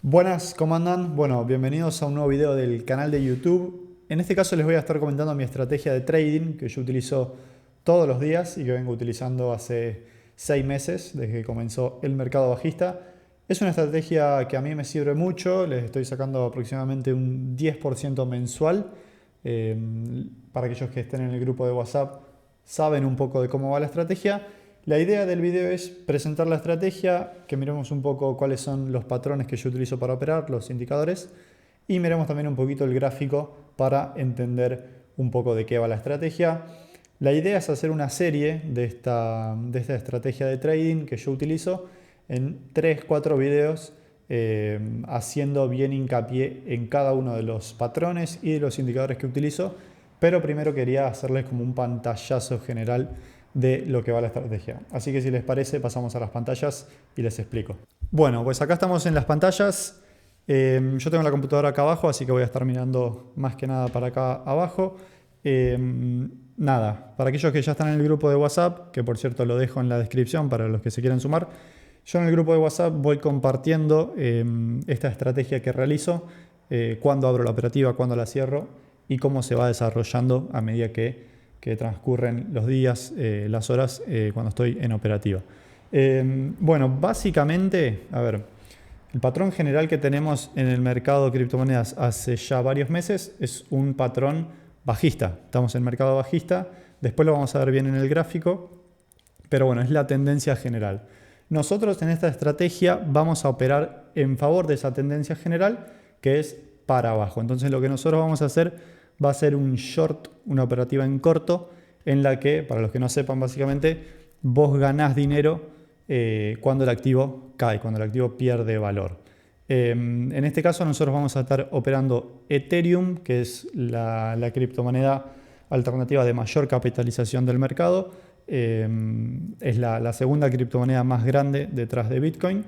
Buenas, ¿cómo andan? Bueno, bienvenidos a un nuevo video del canal de YouTube. En este caso les voy a estar comentando mi estrategia de trading que yo utilizo todos los días y que vengo utilizando hace 6 meses desde que comenzó el mercado bajista. Es una estrategia que a mí me sirve mucho, les estoy sacando aproximadamente un 10% mensual. Eh, para aquellos que estén en el grupo de WhatsApp saben un poco de cómo va la estrategia. La idea del video es presentar la estrategia, que miremos un poco cuáles son los patrones que yo utilizo para operar, los indicadores, y miremos también un poquito el gráfico para entender un poco de qué va la estrategia. La idea es hacer una serie de esta estrategia de trading que yo utilizo en 3-4 videos, haciendo bien hincapié en cada uno de los patrones y de los indicadores que utilizo, pero primero quería hacerles como un pantallazo general de lo que va la estrategia. Así que si les parece, pasamos a las pantallas y les explico. Bueno, pues acá estamos en las pantallas. Yo tengo la computadora acá abajo, así que voy a estar mirando más que nada para acá abajo. Nada, para aquellos que ya están en el grupo de WhatsApp, que por cierto lo dejo en la descripción para los que se quieran sumar, yo en el grupo de WhatsApp voy compartiendo esta estrategia que realizo, cuándo abro la operativa, cuándo la cierro y cómo se va desarrollando a medida que transcurren los días, las horas, cuando estoy en operativa. Bueno, básicamente, a ver, el patrón general que tenemos en el mercado de criptomonedas hace ya varios meses es un patrón bajista. Estamos en mercado bajista, después lo vamos a ver bien en el gráfico, pero bueno, es la tendencia general. Nosotros en esta estrategia vamos a operar en favor de esa tendencia general, que es para abajo. Entonces lo que nosotros vamos a hacer va a ser un short, una operativa en corto, en la que, para los que no sepan básicamente, vos ganás dinero cuando el activo cae, cuando el activo pierde valor. En este caso nosotros vamos a estar operando Ethereum, que es la criptomoneda alternativa de mayor capitalización del mercado. Es la segunda criptomoneda más grande detrás de Bitcoin.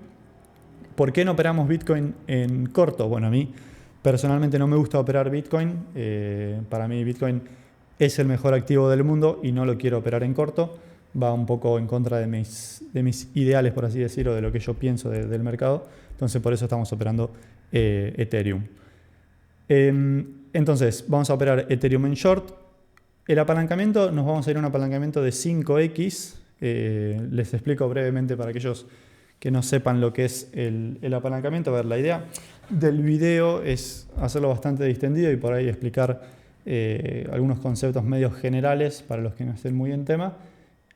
¿Por qué no operamos Bitcoin en corto? Bueno, a mí personalmente no me gusta operar Bitcoin. Para mí Bitcoin es el mejor activo del mundo y no lo quiero operar en corto. Va un poco en contra de mis ideales, por así decirlo, de lo que yo pienso del mercado. Entonces por eso estamos operando Ethereum. Entonces vamos a operar Ethereum en short. El apalancamiento, nos vamos a ir a un apalancamiento de 5x. Les explico brevemente para aquellos que no sepan lo que es el apalancamiento. A ver, la idea del video es hacerlo bastante distendido y por ahí explicar algunos conceptos medios generales para los que no estén muy en tema.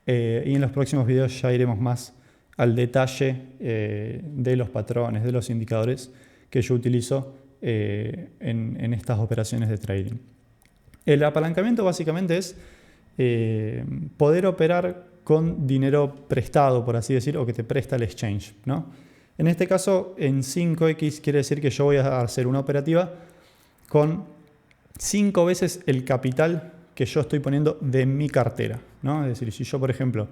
Y en los próximos videos ya iremos más al detalle de los patrones, de los indicadores que yo utilizo en estas operaciones de trading. El apalancamiento básicamente es poder operar con dinero prestado, por así decir, o que te presta el exchange, ¿no? En este caso, en 5x quiere decir que yo voy a hacer una operativa con 5 veces el capital que yo estoy poniendo de mi cartera, ¿no? Es decir, si yo, por ejemplo,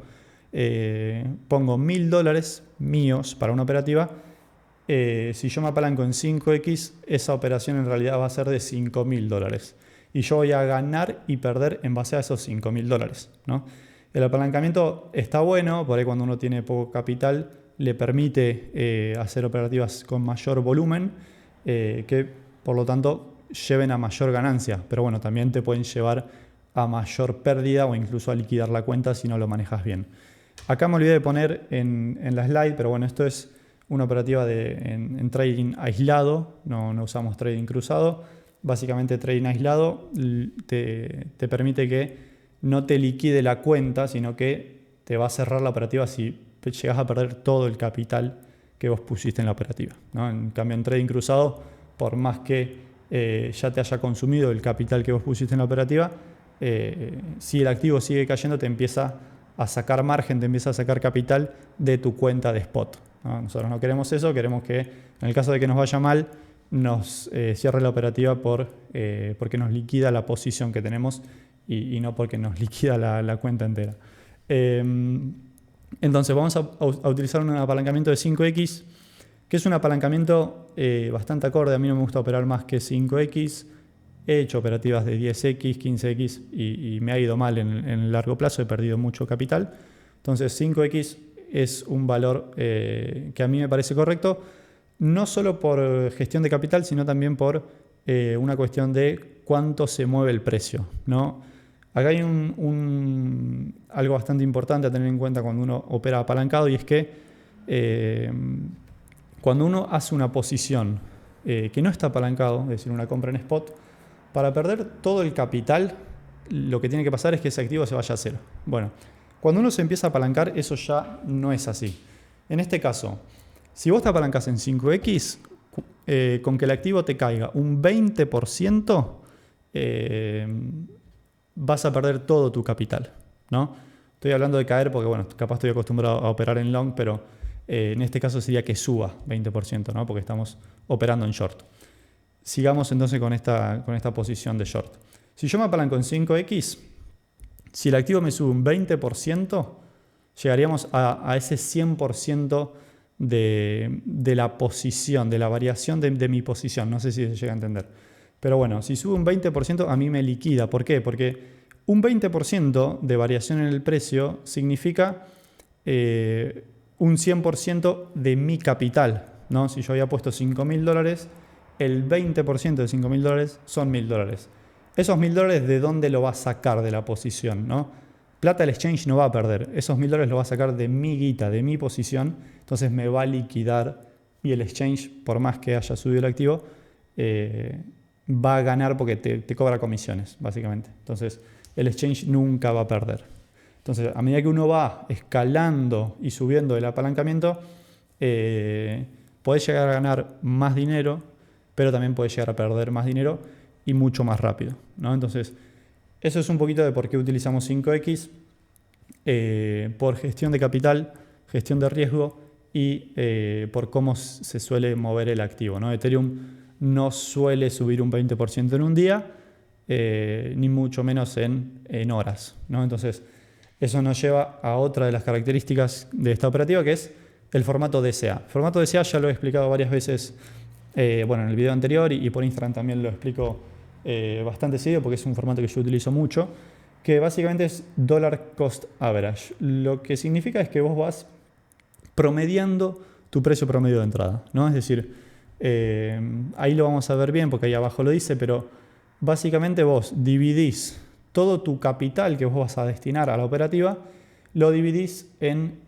pongo $1000 míos para una operativa, si yo me apalanco en 5x, esa operación en realidad va a ser de $5000. Y yo voy a ganar y perder en base a esos $5000, ¿no? El apalancamiento está bueno, por ahí cuando uno tiene poco capital le permite hacer operativas con mayor volumen, que por lo tanto lleven a mayor ganancia, pero bueno, también te pueden llevar a mayor pérdida o incluso a liquidar la cuenta si no lo manejas bien. Acá me olvidé de poner en la slide, pero bueno, esto es una operativa en trading aislado, no usamos trading cruzado. Básicamente trading aislado te permite que no te liquide la cuenta, sino que te va a cerrar la operativa si llegas a perder todo el capital que vos pusiste en la operativa, ¿no? En cambio, en trading cruzado, por más que ya te haya consumido el capital que vos pusiste en la operativa, si el activo sigue cayendo, te empieza a sacar margen, te empieza a sacar capital de tu cuenta de spot, ¿no? Nosotros no queremos eso, queremos que en el caso de que nos vaya mal, nos cierre la operativa porque nos liquida la posición que tenemos y no porque nos liquida la cuenta entera. Entonces vamos a utilizar un apalancamiento de 5x, que es un apalancamiento bastante acorde. A mí no me gusta operar más que 5x. He hecho operativas de 10x, 15x y me ha ido mal en el largo plazo, he perdido mucho capital. Entonces 5x es un valor que a mí me parece correcto. no solo por gestión de capital, sino también por una cuestión de cuánto se mueve el precio, ¿no? Acá hay algo bastante importante a tener en cuenta cuando uno opera apalancado, y es que cuando uno hace una posición que no está apalancado, es decir, una compra en spot, para perder todo el capital, lo que tiene que pasar es que ese activo se vaya a cero. Bueno, cuando uno se empieza a apalancar, eso ya no es así. En este caso, si vos te apalancás en 5X, con que el activo te caiga un 20%, vas a perder todo tu capital, ¿no? Estoy hablando de caer porque, bueno, capaz estoy acostumbrado a operar en long, pero en este caso sería que suba 20%, ¿no? Porque estamos operando en short. Sigamos entonces con esta posición de short. Si yo me apalanco en 5X, si el activo me sube un 20%, llegaríamos a ese 100% de la posición, de la variación de mi posición. No sé si se llega a entender. Pero bueno, si sube un 20% a mí me liquida. ¿Por qué? Porque un 20% de variación en el precio significa un 100% de mi capital, ¿no? Si yo había puesto $5.000, el 20% de $5.000 son $1.000. Esos $1.000, ¿de dónde lo va a sacar de la posición, ¿no? Plata el exchange no va a perder. Esos $1.000 lo va a sacar de mi guita, de mi posición. Entonces me va a liquidar y el exchange, por más que haya subido el activo, va a ganar porque te cobra comisiones, básicamente. Entonces el exchange nunca va a perder. Entonces, a medida que uno va escalando y subiendo el apalancamiento, podés llegar a ganar más dinero, pero también podés llegar a perder más dinero y mucho más rápido, ¿no? Entonces, eso es un poquito de por qué utilizamos 5X, por gestión de capital, gestión de riesgo y por cómo se suele mover el activo, ¿no? Ethereum no suele subir un 20% en un día, ni mucho menos en horas, ¿no? Entonces, eso nos lleva a otra de las características de esta operativa, que es el formato DCA. El formato DCA ya lo he explicado varias veces, bueno, en el video anterior y por Instagram también lo explico bastante seguido porque es un formato que yo utilizo mucho, que básicamente es Dollar Cost Average. Lo que significa es que vos vas promediando tu precio promedio de entrada, ¿no? Es decir, ahí lo vamos a ver bien porque ahí abajo lo dice, pero básicamente vos dividís todo tu capital que vos vas a destinar a la operativa, lo dividís en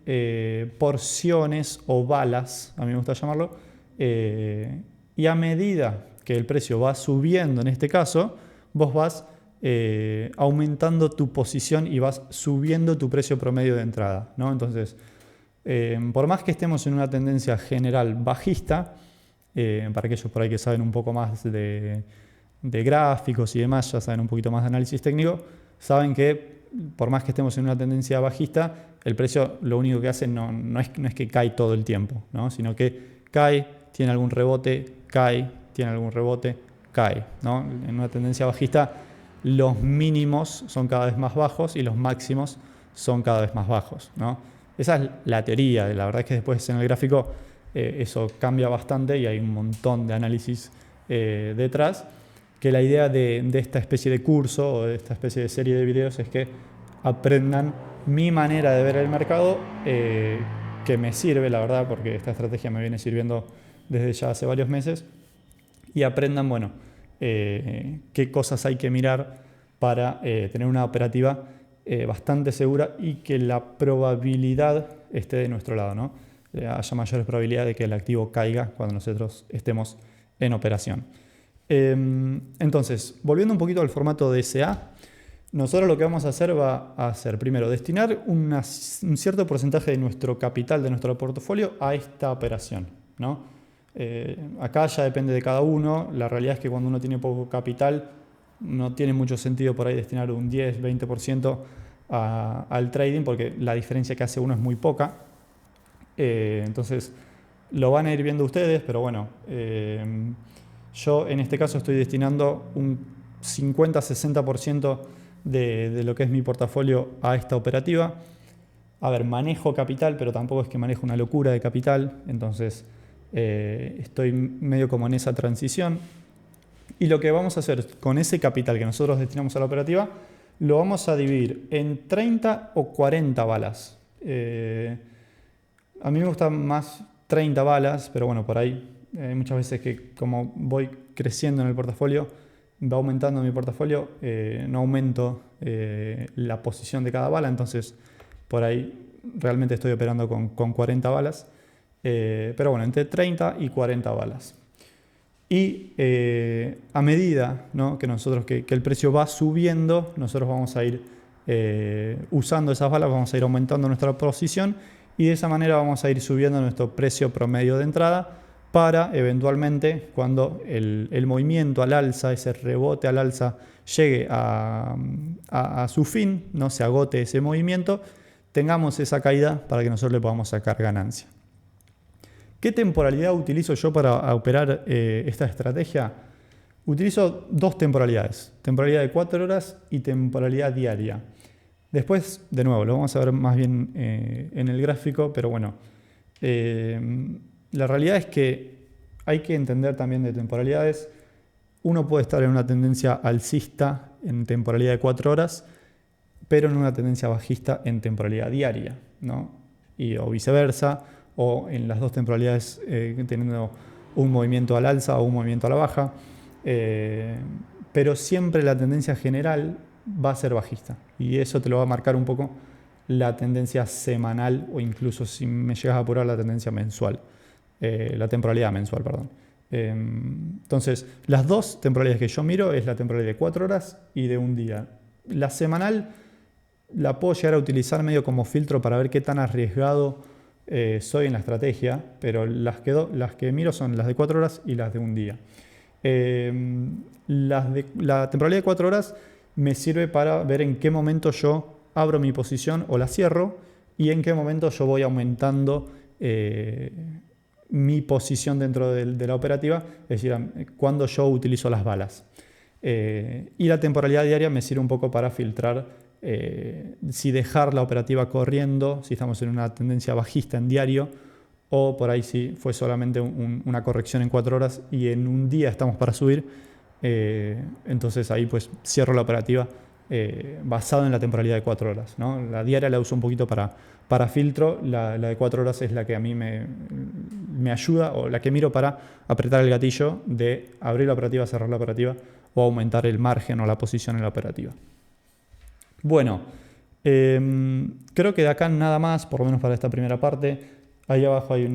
porciones o balas, a mí me gusta llamarlo, y a medida que el precio va subiendo, en este caso, vos vas aumentando tu posición y vas subiendo tu precio promedio de entrada, ¿no? Entonces, por más que estemos en una tendencia general bajista, para aquellos por ahí que saben un poco más de gráficos y demás, ya saben un poquito más de análisis técnico, saben que por más que estemos en una tendencia bajista, el precio lo único que hace no es que cae todo el tiempo, ¿no? Sino que cae, tiene algún rebote, cae, tiene algún rebote, cae, ¿no? En una tendencia bajista los mínimos son cada vez más bajos y los máximos son cada vez más bajos, ¿no? Esa es la teoría, la verdad es que después en el gráfico eso cambia bastante y hay un montón de análisis detrás, que la idea de esta especie de curso o de esta especie de serie de videos es que aprendan mi manera de ver el mercado, que me sirve, la verdad, porque esta estrategia me viene sirviendo desde ya hace varios meses, y aprendan, bueno, qué cosas hay que mirar para tener una operativa bastante segura y que la probabilidad esté de nuestro lado, ¿no? Haya mayores probabilidades de que el activo caiga cuando nosotros estemos en operación. Entonces, volviendo un poquito al formato DCA, nosotros lo que vamos a hacer va a ser, primero, destinar un cierto porcentaje de nuestro capital, de nuestro portafolio, a esta operación, ¿no? Acá ya depende de cada uno. La realidad es que cuando uno tiene poco capital, no tiene mucho sentido por ahí destinar un 10-20% al trading, porque la diferencia que hace uno es muy poca. Entonces, lo van a ir viendo ustedes, pero bueno, yo en este caso estoy destinando un 50-60% de lo que es mi portafolio a esta operativa. A ver, manejo capital, pero tampoco es que manejo una locura de capital, entonces estoy medio como en esa transición. Y lo que vamos a hacer con ese capital que nosotros destinamos a la operativa, lo vamos a dividir en 30 o 40 balas. A mí me gustan más 30 balas, pero bueno, por ahí Muchas veces que como voy creciendo en el portafolio, va aumentando mi portafolio, no aumento la posición de cada bala, entonces por ahí realmente estoy operando con 40 balas, pero bueno, entre 30 y 40 balas. Y a medida, ¿no?, que el precio va subiendo, nosotros vamos a ir usando esas balas, vamos a ir aumentando nuestra posición y de esa manera vamos a ir subiendo nuestro precio promedio de entrada para eventualmente, cuando el movimiento al alza, ese rebote al alza, llegue a su fin, no se agote ese movimiento, tengamos esa caída para que nosotros le podamos sacar ganancia. ¿Qué temporalidad utilizo yo para operar esta estrategia? Utilizo dos temporalidades, temporalidad de 4 horas y temporalidad diaria. Después, de nuevo, lo vamos a ver más bien en el gráfico, pero bueno, la realidad es que hay que entender también de temporalidades. Uno puede estar en una tendencia alcista en temporalidad de 4 horas, pero en una tendencia bajista en temporalidad diaria, ¿no? O viceversa, o en las dos temporalidades teniendo un movimiento al alza o un movimiento a la baja, pero siempre la tendencia general va a ser bajista y eso te lo va a marcar un poco la tendencia semanal o incluso, si me llegas a apurar, la tendencia mensual, la temporalidad mensual, perdón. Entonces, las dos temporalidades que yo miro es la temporalidad de 4 horas y de un día. La semanal la puedo llegar a utilizar medio como filtro para ver qué tan arriesgado soy en la estrategia, pero las que miro son las de 4 horas y las de un día. La temporalidad de 4 horas me sirve para ver en qué momento yo abro mi posición o la cierro y en qué momento yo voy aumentando mi posición dentro de la operativa, es decir, cuando yo utilizo las balas. Y la temporalidad diaria me sirve un poco para filtrar si dejar la operativa corriendo, si estamos en una tendencia bajista en diario, o por ahí si fue solamente una corrección en 4 horas y en un día estamos para subir, entonces ahí pues cierro la operativa basado en la temporalidad de 4 horas, ¿no? La diaria la uso un poquito para filtro, la de 4 horas es la que a mí me ayuda, o la que miro para apretar el gatillo de abrir la operativa, cerrar la operativa o aumentar el margen o la posición en la operativa. Bueno, creo que de acá nada más, por lo menos para esta primera parte. Ahí abajo hay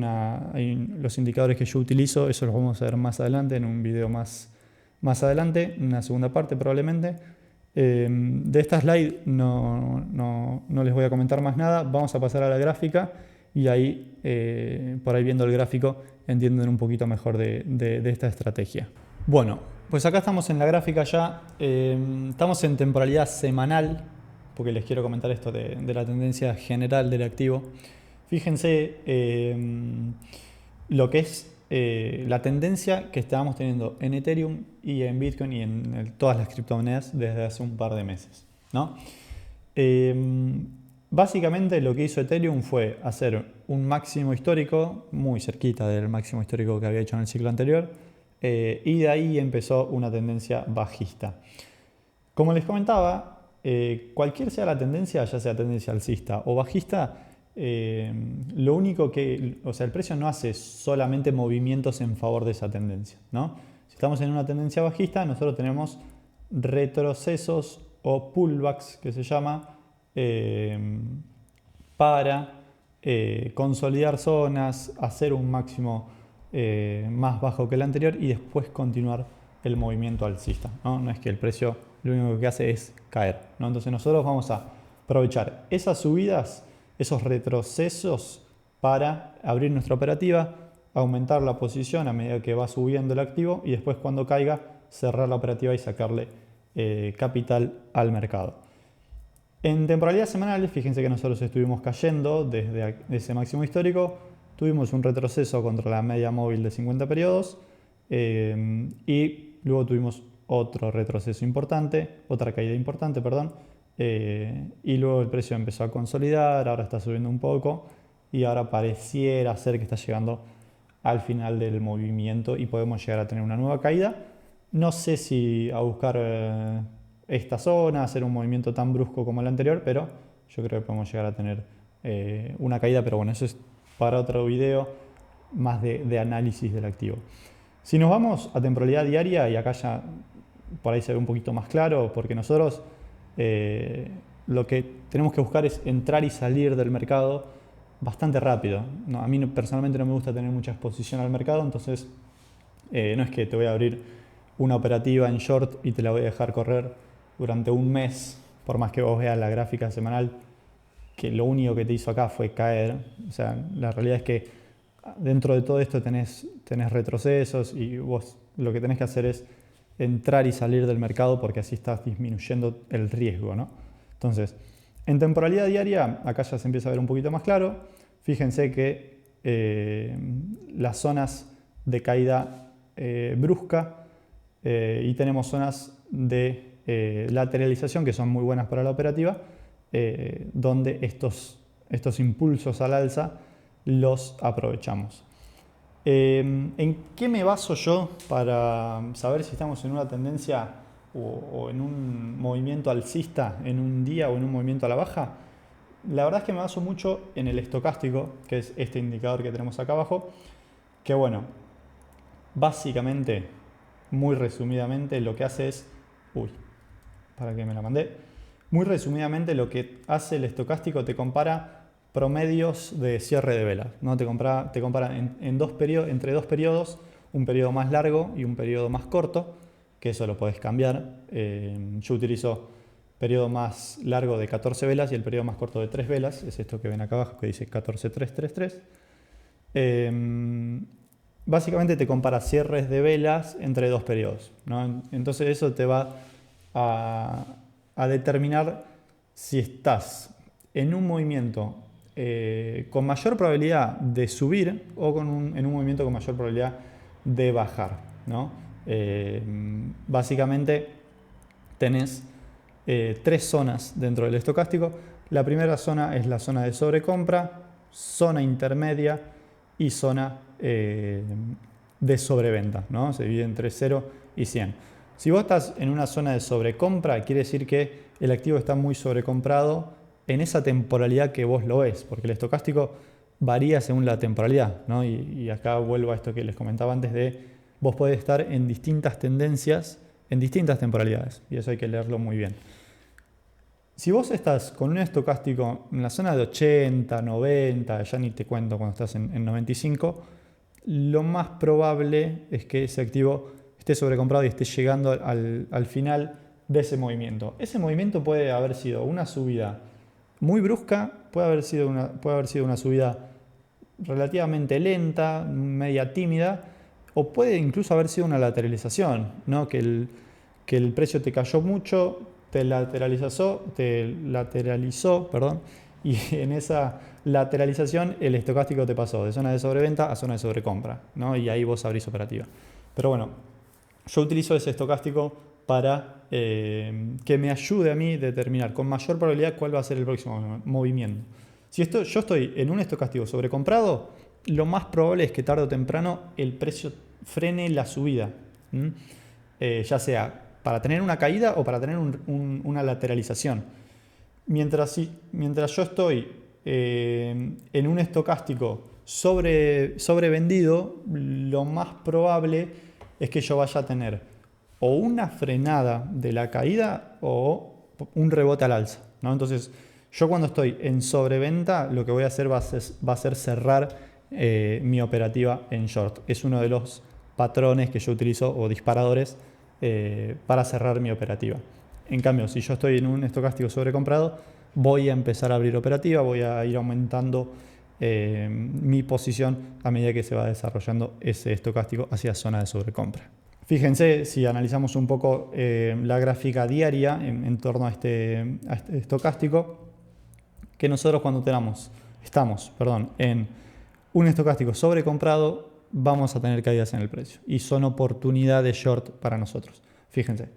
los indicadores que yo utilizo, eso los vamos a ver más adelante, en un video más adelante, en una segunda parte probablemente. De esta slide no les voy a comentar más nada, vamos a pasar a la gráfica y ahí, por ahí viendo el gráfico, entienden un poquito mejor de esta estrategia. Bueno, pues acá estamos en la gráfica ya, estamos en temporalidad semanal, porque les quiero comentar esto de la tendencia general del activo. Fíjense lo que es la tendencia que estábamos teniendo en Ethereum y en Bitcoin y en todas las criptomonedas desde hace un par de meses, ¿no? Básicamente lo que hizo Ethereum fue hacer un máximo histórico muy cerquita del máximo histórico que había hecho en el ciclo anterior y de ahí empezó una tendencia bajista. Como les comentaba, cualquier sea la tendencia, ya sea tendencia alcista o bajista, lo único el precio no hace solamente movimientos en favor de esa tendencia, ¿no? Si estamos en una tendencia bajista, nosotros tenemos retrocesos o pullbacks, que se llama, para consolidar zonas, hacer un máximo más bajo que el anterior y después continuar el movimiento alcista, ¿no? No es que el precio lo único que hace es caer, ¿no? Entonces nosotros vamos a aprovechar esas subidas, esos retrocesos para abrir nuestra operativa, aumentar la posición a medida que va subiendo el activo y después cuando caiga cerrar la operativa y sacarle capital al mercado. En temporalidad semanal, fíjense que nosotros estuvimos cayendo desde ese máximo histórico, tuvimos un retroceso contra la media móvil de 50 periodos y luego tuvimos otro retroceso importante, otra caída importante, perdón, y luego el precio empezó a consolidar, ahora está subiendo un poco y ahora pareciera ser que está llegando al final del movimiento y podemos llegar a tener una nueva caída. No sé si a buscar esta zona, hacer un movimiento tan brusco como el anterior, pero yo creo que podemos llegar a tener una caída, pero bueno, eso es para otro video. más de análisis del activo. Si nos vamos a temporalidad diaria, y acá ya por ahí se ve un poquito más claro, porque nosotros lo que tenemos que buscar es entrar y salir del mercado bastante rápido. No, a mí personalmente no me gusta tener mucha exposición al mercado, entonces no es que te voy a abrir una operativa en short y te la voy a dejar correr durante un mes, por más que vos veas la gráfica semanal, que lo único que te hizo acá fue caer. O sea, la realidad es que dentro de todo esto tenés retrocesos y vos lo que tenés que hacer es entrar y salir del mercado porque así estás disminuyendo el riesgo, ¿no? Entonces, en temporalidad diaria, acá ya se empieza a ver un poquito más claro. Fíjense que las zonas de caída brusca y tenemos zonas de lateralización que son muy buenas para la operativa, donde estos impulsos al alza los aprovechamos. ¿En qué me baso yo para saber si estamos en una tendencia o en un movimiento alcista en un día o en un movimiento a la baja? La verdad es que me baso mucho en el estocástico, que es este indicador que tenemos acá abajo, que bueno, básicamente, muy resumidamente, lo que hace es... para que me la mandé. Muy resumidamente, lo que hace el estocástico te compara promedios de cierre de velas, ¿no? Te compara entre dos periodos, un periodo más largo y un periodo más corto, que eso lo podés cambiar. Yo utilizo periodo más largo de 14 velas y el periodo más corto de 3 velas, es esto que ven acá abajo que dice 14-3-3-3. Básicamente te compara cierres de velas entre dos periodos, ¿no? Entonces eso te va a determinar si estás en un movimiento con mayor probabilidad de subir o en un movimiento con mayor probabilidad de bajar, ¿no? Básicamente tenés tres zonas dentro del estocástico. La primera zona es la zona de sobrecompra, zona intermedia y zona de sobreventa, ¿no? Se divide entre 0 y 100. Si vos estás en una zona de sobrecompra, quiere decir que el activo está muy sobrecomprado en esa temporalidad que vos lo ves, porque el estocástico varía según la temporalidad, ¿no? Y acá vuelvo a esto que les comentaba antes de vos podés estar en distintas tendencias, en distintas temporalidades, y eso hay que leerlo muy bien. Si vos estás con un estocástico en la zona de 80, 90, ya ni te cuento cuando estás en 95, lo más probable es que ese activo esté sobrecomprado y esté llegando al final de ese movimiento. Ese movimiento puede haber sido una subida muy brusca, puede haber sido una subida relativamente lenta, media tímida, o puede incluso haber sido una lateralización, ¿no? Que el precio te cayó mucho, te lateralizó, y en esa lateralización el estocástico te pasó de zona de sobreventa a zona de sobrecompra, ¿no? Y ahí vos abrís operativa. Pero bueno, yo utilizo ese estocástico para que me ayude a mí a determinar con mayor probabilidad cuál va a ser el próximo movimiento. Si yo estoy en un estocástico sobrecomprado, lo más probable es que tarde o temprano el precio frene la subida, ya sea para tener una caída o para tener una lateralización. Mientras yo estoy en un estocástico sobrevendido, lo más probable es que yo vaya a tener o una frenada de la caída o un rebote al alza, ¿no? Entonces, yo cuando estoy en sobreventa, lo que voy a hacer va a ser cerrar mi operativa en short. Es uno de los patrones que yo utilizo o disparadores para cerrar mi operativa. En cambio, si yo estoy en un estocástico sobrecomprado, voy a empezar a abrir operativa, voy a ir aumentando mi posición a medida que se va desarrollando ese estocástico hacia zona de sobrecompra. Fíjense, si analizamos un poco la gráfica diaria en torno a este estocástico, que nosotros cuando estamos en un estocástico sobrecomprado, vamos a tener caídas en el precio y son oportunidades short para nosotros. Fíjense,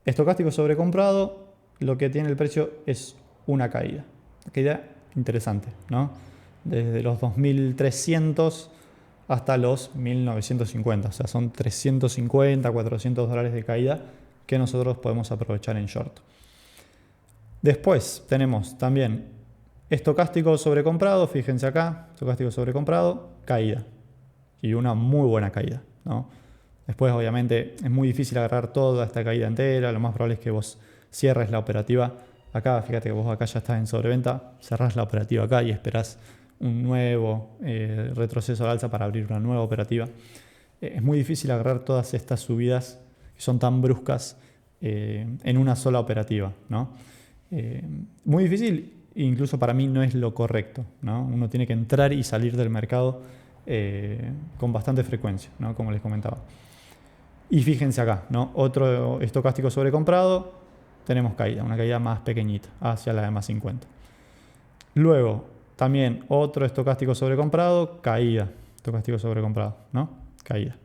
estocástico sobrecomprado, lo que tiene el precio es una caída. Caída interesante, ¿no? Desde los 2.300 hasta los 1.950, o sea, son 350, 400 dólares de caída que nosotros podemos aprovechar en short. Después tenemos también estocástico sobrecomprado, fíjense acá, estocástico sobrecomprado, caída. y una muy buena caída, ¿no? Después, obviamente, es muy difícil agarrar toda esta caída entera. Lo más probable es que vos cierres la operativa acá. Fíjate que vos acá ya estás en sobreventa. Cerrás la operativa acá y esperás un nuevo retroceso al alza para abrir una nueva operativa. Es muy difícil agarrar todas estas subidas que son tan bruscas en una sola operativa, ¿no? Muy difícil, incluso para mí no es lo correcto, ¿no? Uno tiene que entrar y salir del mercado con bastante frecuencia, ¿no? Como les comentaba. Y fíjense acá, ¿no? Otro estocástico sobrecomprado, tenemos caída, una caída más pequeñita, hacia la EMA 50. Luego, también otro estocástico sobrecomprado, caída, estocástico sobrecomprado, ¿no? Caída.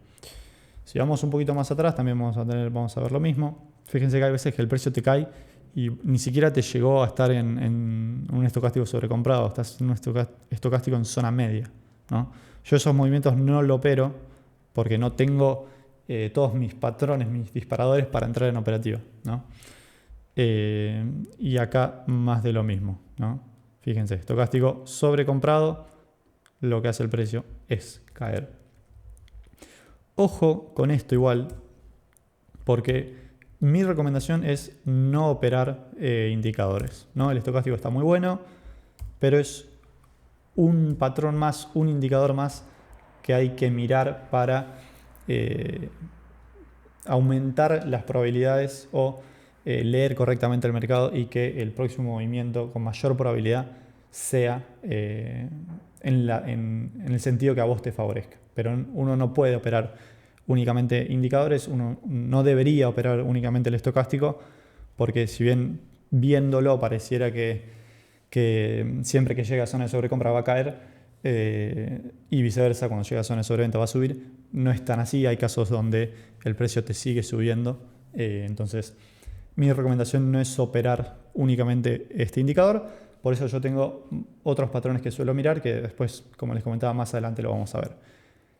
Si vamos un poquito más atrás, también vamos a ver lo mismo. Fíjense que hay veces que el precio te cae y ni siquiera te llegó a estar en un estocástico sobrecomprado, estás en un estocástico en zona media, ¿no? Yo esos movimientos no lo opero porque no tengo todos mis patrones, mis disparadores para entrar en operativa, ¿no? Y acá más de lo mismo, ¿no? Fíjense, estocástico sobrecomprado, lo que hace el precio es caer. Ojo con esto igual, porque mi recomendación es no operar indicadores, ¿no? El estocástico está muy bueno, pero es un patrón más, un indicador más que hay que mirar para aumentar las probabilidades o leer correctamente el mercado y que el próximo movimiento con mayor probabilidad sea en el sentido que a vos te favorezca. Pero uno no puede operar únicamente indicadores, uno no debería operar únicamente el estocástico, porque si bien viéndolo pareciera que siempre que llega a zona de sobrecompra va a caer, y viceversa, cuando llega a zona de sobreventa va a subir, no es tan así. Hay casos donde el precio te sigue subiendo, entonces mi recomendación no es operar únicamente este indicador. Por eso yo tengo otros patrones que suelo mirar, que después, como les comentaba, más adelante lo vamos a ver.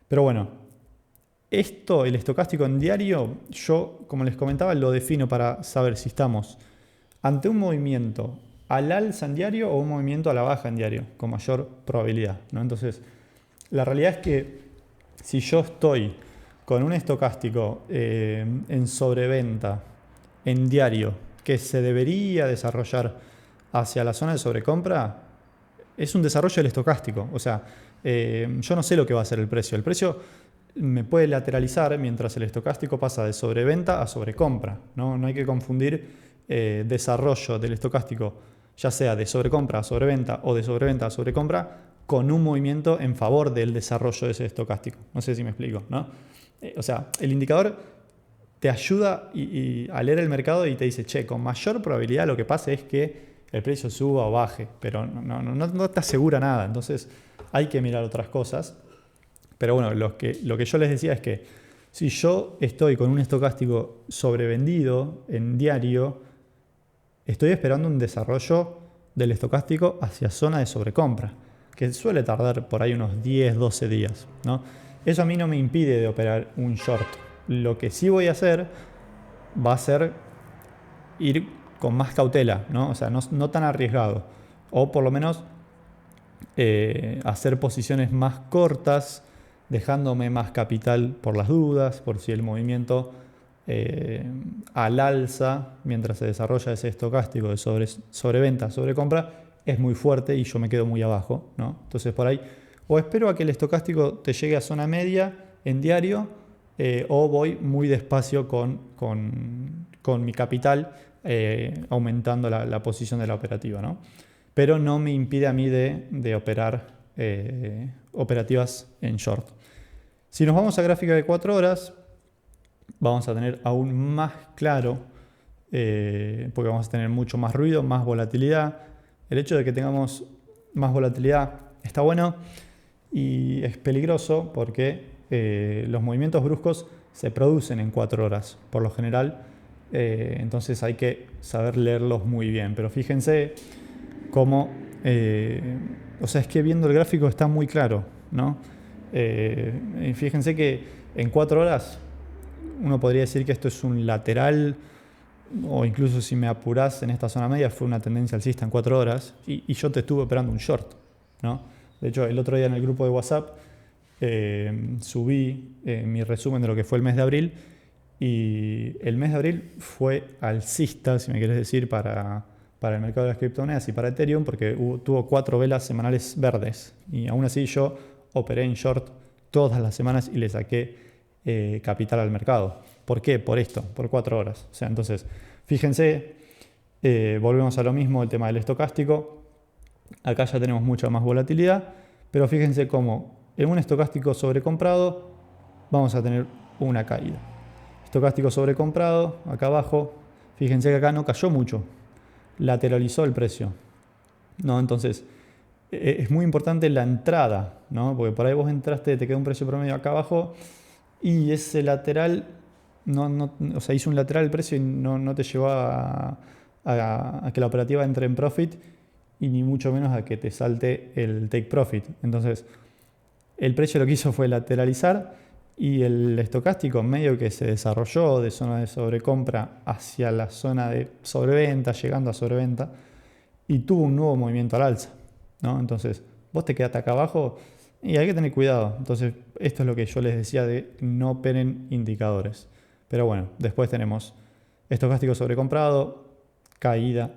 Pero bueno, esto, el estocástico en diario, yo, como les comentaba, lo defino para saber si estamos ante un movimiento al alza en diario o un movimiento a la baja en diario, con mayor probabilidad, ¿no? Entonces, la realidad es que si yo estoy con un estocástico en sobreventa en diario que se debería desarrollar hacia la zona de sobrecompra, es un desarrollo del estocástico. O sea, yo no sé lo que va a hacer el precio. El precio me puede lateralizar mientras el estocástico pasa de sobreventa a sobrecompra, ¿no? No hay que confundir desarrollo del estocástico, ya sea de sobrecompra a sobreventa o de sobreventa a sobrecompra, con un movimiento en favor del desarrollo de ese estocástico. No sé si me explico, ¿no? O sea, el indicador te ayuda a leer el mercado y te dice, che, con mayor probabilidad lo que pasa es que el precio suba o baje, pero no te asegura nada. Entonces hay que mirar otras cosas. Pero bueno, lo que yo les decía es que si yo estoy con un estocástico sobrevendido en diario, estoy esperando un desarrollo del estocástico hacia zona de sobrecompra, que suele tardar por ahí unos 10, 12 días, ¿no? Eso a mí no me impide de operar un short. Lo que sí voy a hacer va a ser ir con más cautela, ¿no? O sea, no tan arriesgado. O por lo menos hacer posiciones más cortas, dejándome más capital por las dudas, por si el movimiento al alza, mientras se desarrolla ese estocástico de sobreventa, sobrecompra, es muy fuerte y yo me quedo muy abajo, ¿no? Entonces por ahí o espero a que el estocástico te llegue a zona media en diario, o voy muy despacio con mi capital, aumentando la posición de la operativa, ¿no? Pero no me impide a mí de operar operativas en short. Si nos vamos a gráfica de 4 horas, vamos a tener aún más claro, porque vamos a tener mucho más ruido, más volatilidad. El hecho de que tengamos más volatilidad está bueno y es peligroso porque los movimientos bruscos se producen en 4 horas, por lo general. Entonces hay que saber leerlos muy bien. Pero fíjense cómo, o sea, es que viendo el gráfico está muy claro, ¿no? Fíjense que en 4 horas uno podría decir que esto es un lateral, o incluso si me apurás en esta zona media fue una tendencia alcista en 4 horas y yo te estuve operando un short, ¿no? De hecho, el otro día en el grupo de WhatsApp subí mi resumen de lo que fue el mes de abril, y el mes de abril fue alcista, si me quieres decir, para el mercado de las criptomonedas y para Ethereum, porque tuvo 4 velas semanales verdes, y aún así yo operé en short todas las semanas y le saqué capital al mercado. ¿Por qué? Por esto, por 4 horas. O sea, entonces, fíjense, volvemos a lo mismo, el tema del estocástico. Acá ya tenemos mucha más volatilidad, pero fíjense cómo en un estocástico sobrecomprado vamos a tener una caída. Estocástico sobrecomprado, acá abajo, fíjense que acá no cayó mucho, lateralizó el precio, ¿no? Entonces, es muy importante la entrada, ¿no? Porque por ahí vos entraste, te queda un precio promedio acá abajo y ese lateral, o sea, hizo un lateral el precio y no te llevó a que la operativa entre en profit, y ni mucho menos a que te salte el take profit. Entonces, el precio lo que hizo fue lateralizar, y el estocástico medio que se desarrolló de zona de sobrecompra hacia la zona de sobreventa, llegando a sobreventa, y tuvo un nuevo movimiento al alza, ¿no? Entonces, vos te quedaste acá abajo y hay que tener cuidado. Entonces, esto es lo que yo les decía de no operen indicadores. Pero bueno, después tenemos estocástico sobrecomprado, caída,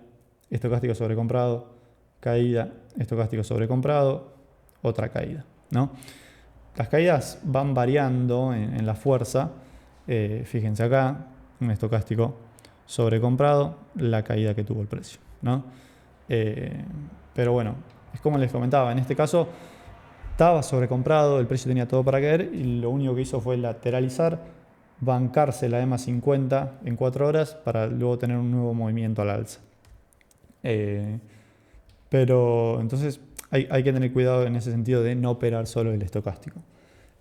estocástico sobrecomprado, caída, estocástico sobrecomprado, otra caída, ¿no? Las caídas van variando en la fuerza. Fíjense acá, un estocástico sobrecomprado, la caída que tuvo el precio, ¿no? Pero bueno, es como les comentaba, en este caso estaba sobrecomprado, el precio tenía todo para caer y lo único que hizo fue lateralizar, bancarse la EMA 50 en 4 horas para luego tener un nuevo movimiento al alza. Pero entonces hay que tener cuidado en ese sentido de no operar solo el estocástico.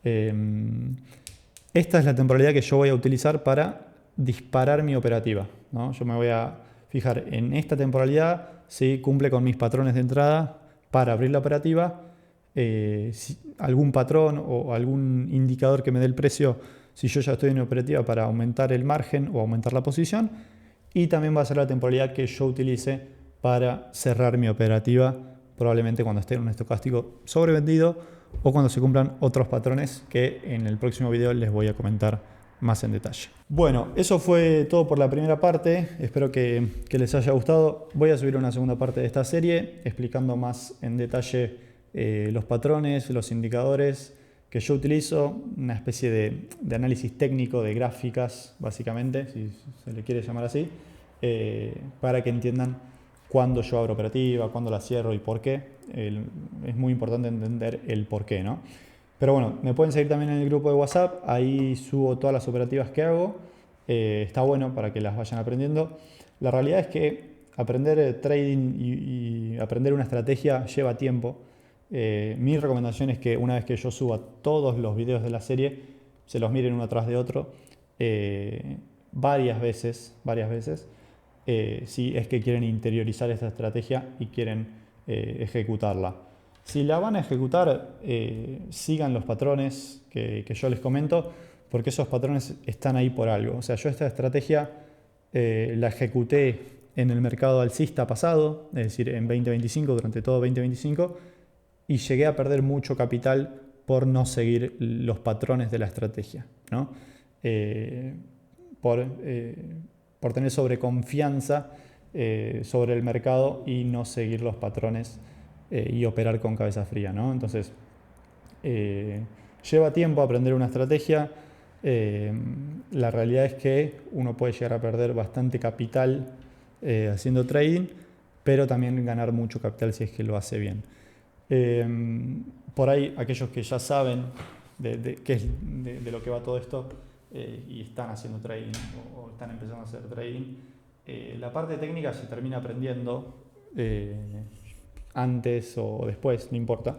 Esta es la temporalidad que yo voy a utilizar para disparar mi operativa, ¿no? Yo me voy a fijar en esta temporalidad si cumple con mis patrones de entrada para abrir la operativa, si algún patrón o algún indicador que me dé el precio, si yo ya estoy en operativa, para aumentar el margen o aumentar la posición, y también va a ser la temporalidad que yo utilice para cerrar mi operativa, probablemente cuando esté en un estocástico sobrevendido o cuando se cumplan otros patrones que en el próximo video les voy a comentar más en detalle. Bueno, eso fue todo por la primera parte. Espero que les haya gustado. Voy a subir una segunda parte de esta serie explicando más en detalle los patrones, los indicadores que yo utilizo, una especie de análisis técnico de gráficas, básicamente, si se le quiere llamar así, para que entiendan cuándo yo abro operativa, cuándo la cierro y por qué. Es muy importante entender el por qué, ¿no? Pero bueno, me pueden seguir también en el grupo de WhatsApp, ahí subo todas las operativas que hago. Está bueno para que las vayan aprendiendo. La realidad es que aprender trading y aprender una estrategia lleva tiempo. Mi recomendación es que una vez que yo suba todos los videos de la serie, se los miren uno tras de otro varias veces, si es que quieren interiorizar esta estrategia y quieren ejecutarla. Si la van a ejecutar, sigan los patrones que yo les comento, porque esos patrones están ahí por algo. O sea, yo esta estrategia la ejecuté en el mercado alcista pasado, es decir, en 2025, durante todo 2025, y llegué a perder mucho capital por no seguir los patrones de la estrategia, ¿no? Por tener sobreconfianza sobre el mercado y no seguir los patrones y operar con cabeza fría, ¿no? Entonces, lleva tiempo aprender una estrategia. La realidad es que uno puede llegar a perder bastante capital haciendo trading, pero también ganar mucho capital si es que lo hace bien. Por ahí, aquellos que ya saben de lo que va todo esto y están haciendo trading o están empezando a hacer trading, la parte técnica se termina aprendiendo antes o después, no importa.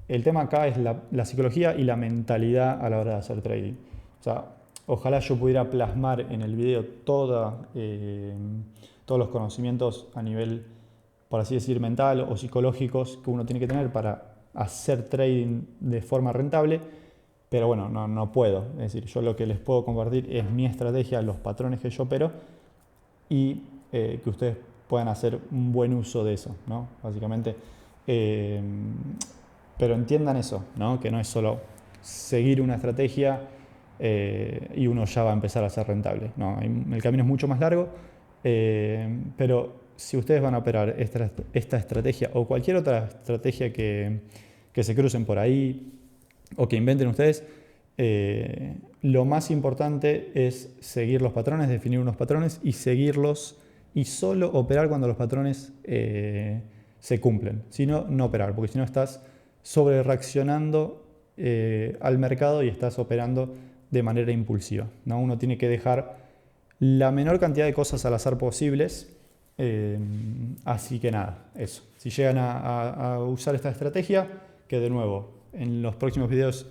El tema acá es la psicología y la mentalidad a la hora de hacer trading. O sea, ojalá yo pudiera plasmar en el video todos los conocimientos a nivel, por así decir, mental o psicológicos que uno tiene que tener para hacer trading de forma rentable, pero bueno, no puedo. Es decir, yo lo que les puedo compartir es mi estrategia, los patrones que yo opero, y que ustedes puedan hacer un buen uso de eso, ¿no? Básicamente. Pero entiendan eso, ¿no? Que no es solo seguir una estrategia y uno ya va a empezar a ser rentable. No, el camino es mucho más largo, pero si ustedes van a operar esta estrategia o cualquier otra estrategia que se crucen por ahí o que inventen ustedes, lo más importante es seguir los patrones, definir unos patrones y seguirlos y solo operar cuando los patrones se cumplen. Si no, no operar, porque si no estás sobre reaccionando al mercado y estás operando de manera impulsiva, ¿no? Uno tiene que dejar la menor cantidad de cosas al azar posibles. Así que nada, eso. Si llegan a usar esta estrategia, que de nuevo en los próximos videos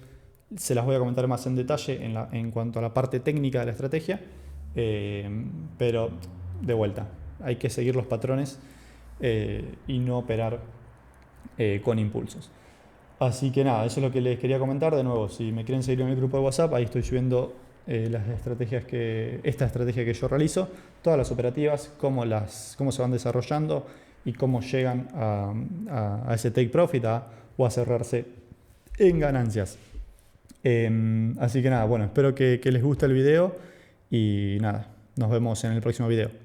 se las voy a comentar más en detalle en cuanto a la parte técnica de la estrategia, pero de vuelta, hay que seguir los patrones y no operar con impulsos. Así que nada, eso es lo que les quería comentar. De nuevo, si me quieren seguir en el grupo de WhatsApp, ahí estoy subiendo esta estrategia que yo realizo, todas las operativas, cómo se van desarrollando y cómo llegan a ese take profit o a cerrarse en ganancias. Así que nada, bueno, espero que les guste el video y nada, nos vemos en el próximo video.